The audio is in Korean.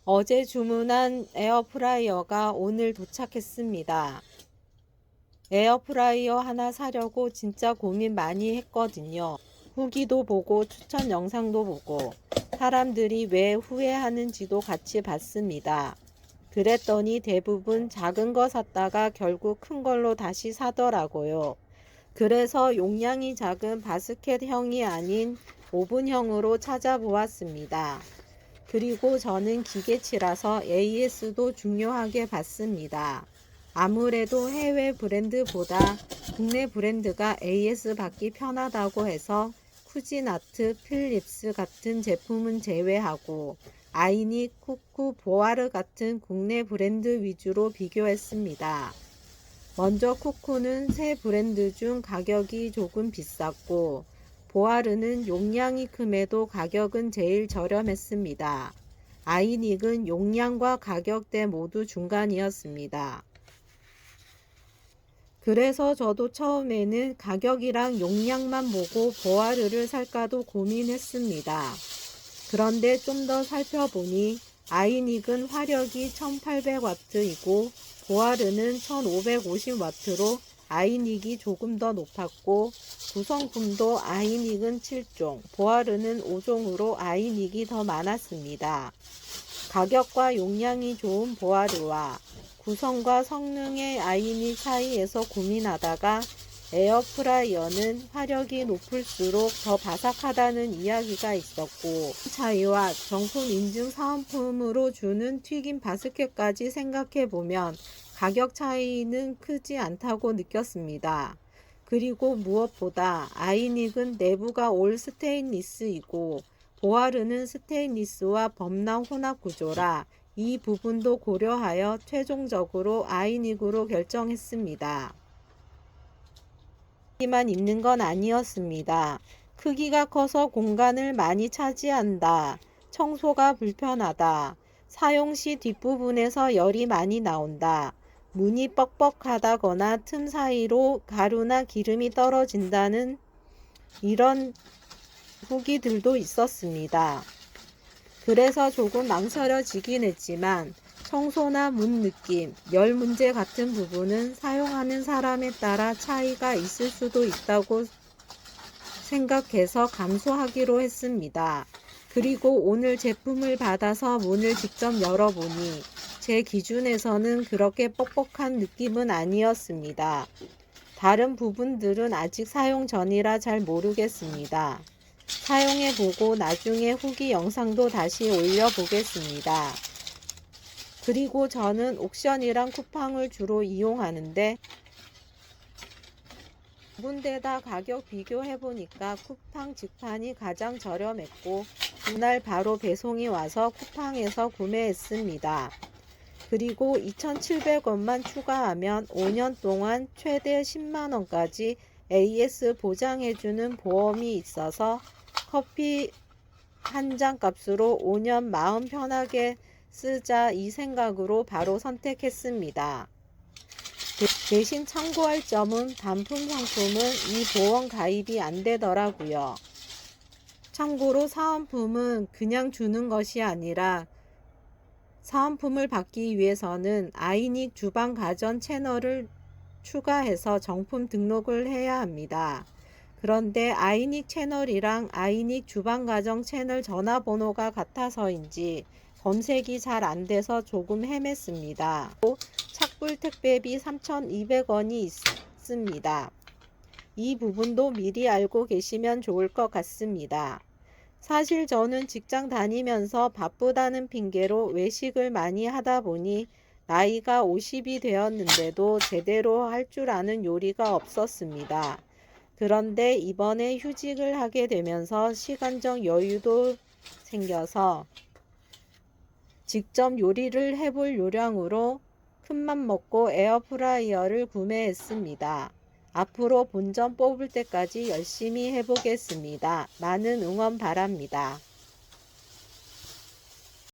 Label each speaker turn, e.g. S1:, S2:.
S1: 어제 주문한 에어프라이어가 오늘 도착했습니다. 에어프라이어 하나 사려고 진짜 고민 많이 했거든요. 후기도 보고 추천 영상도 보고 사람들이 왜 후회하는지도 같이 봤습니다. 그랬더니 대부분 작은 거 샀다가 결국 큰 걸로 다시 사더라고요. 그래서 용량이 작은 바스켓형이 아닌 오븐형으로 찾아보았습니다. 그리고 저는 기계치라서 AS도 중요하게 봤습니다. 아무래도 해외 브랜드보다 국내 브랜드가 AS 받기 편하다고 해서 쿠지나트, 필립스 같은 제품은 제외하고 아이닉, 쿠쿠, 보아르 같은 국내 브랜드 위주로 비교했습니다. 먼저 쿠쿠는 새 브랜드 중 가격이 조금 비쌌고 보아르는 용량이 큼에도 가격은 제일 저렴했습니다. 아이닉은 용량과 가격대 모두 중간이었습니다. 그래서 저도 처음에는 가격이랑 용량만 보고 보아르를 살까도 고민했습니다. 그런데 좀 더 살펴보니 아이닉은 화력이 1800W이고 보아르는 1550W로 아이닉이 조금 더 높았고 구성품도 아이닉은 7종, 보아르는 5종으로 아이닉이 더 많았습니다. 가격과 용량이 좋은 보아르와 구성과 성능의 아이닉 사이에서 고민하다가 에어프라이어는 화력이 높을수록 더 바삭하다는 이야기가 있었고 차이와 정품 인증 사은품으로 주는 튀김 바스켓까지 생각해보면 가격 차이는 크지 않다고 느꼈습니다. 그리고 무엇보다 아이닉은 내부가 올 스테인리스이고 보아르는 스테인리스와 범랑 혼합 구조라 이 부분도 고려하여 최종적으로 아이닉으로 결정했습니다. 크기만 있는 건 아니었습니다. 크기가 커서 공간을 많이 차지한다. 청소가 불편하다. 사용 시 뒷부분에서 열이 많이 나온다. 문이 뻑뻑하다거나 틈 사이로 가루나 기름이 떨어진다는 이런 후기들도 있었습니다. 그래서 조금 망설여지긴 했지만 청소나 문 느낌, 열 문제 같은 부분은 사용하는 사람에 따라 차이가 있을 수도 있다고 생각해서 감수하기로 했습니다. 그리고 오늘 제품을 받아서 문을 직접 열어보니 제 기준에서는 그렇게 뻑뻑한 느낌은 아니었습니다. 다른 부분들은 아직 사용 전이라 잘 모르겠습니다. 사용해보고 나중에 후기 영상도 다시 올려보겠습니다. 그리고 저는 옥션이랑 쿠팡을 주로 이용하는데 두 군데 다 가격 비교해보니까 쿠팡 직판이 가장 저렴했고 그날 바로 배송이 와서 쿠팡에서 구매했습니다. 그리고 2,700원만 추가하면 5년 동안 최대 10만원까지 AS 보장해주는 보험이 있어서 커피 한 잔 값으로 5년 마음 편하게 쓰자 이 생각으로 바로 선택했습니다. 대신 참고할 점은 단품 상품은 이 보험 가입이 안 되더라고요. 참고로 사은품은 그냥 주는 것이 아니라 사은품을 받기 위해서는 아이닉 주방 가전 채널을 추가해서 정품 등록을 해야 합니다. 그런데 아이닉 채널이랑 아이닉 주방 가전 채널 전화번호가 같아서인지 검색이 잘 안 돼서 조금 헤맸습니다. 착불 택배비 3,200원이 있습니다. 이 부분도 미리 알고 계시면 좋을 것 같습니다. 사실 저는 직장 다니면서 바쁘다는 핑계로 외식을 많이 하다 보니 나이가 50이 되었는데도 제대로 할 줄 아는 요리가 없었습니다. 그런데 이번에 휴직을 하게 되면서 시간적 여유도 생겨서 직접 요리를 해볼 요량으로 큰맘 먹고 에어프라이어를 구매했습니다. 앞으로 본전 뽑을 때까지 열심히 해보겠습니다. 많은 응원 바랍니다.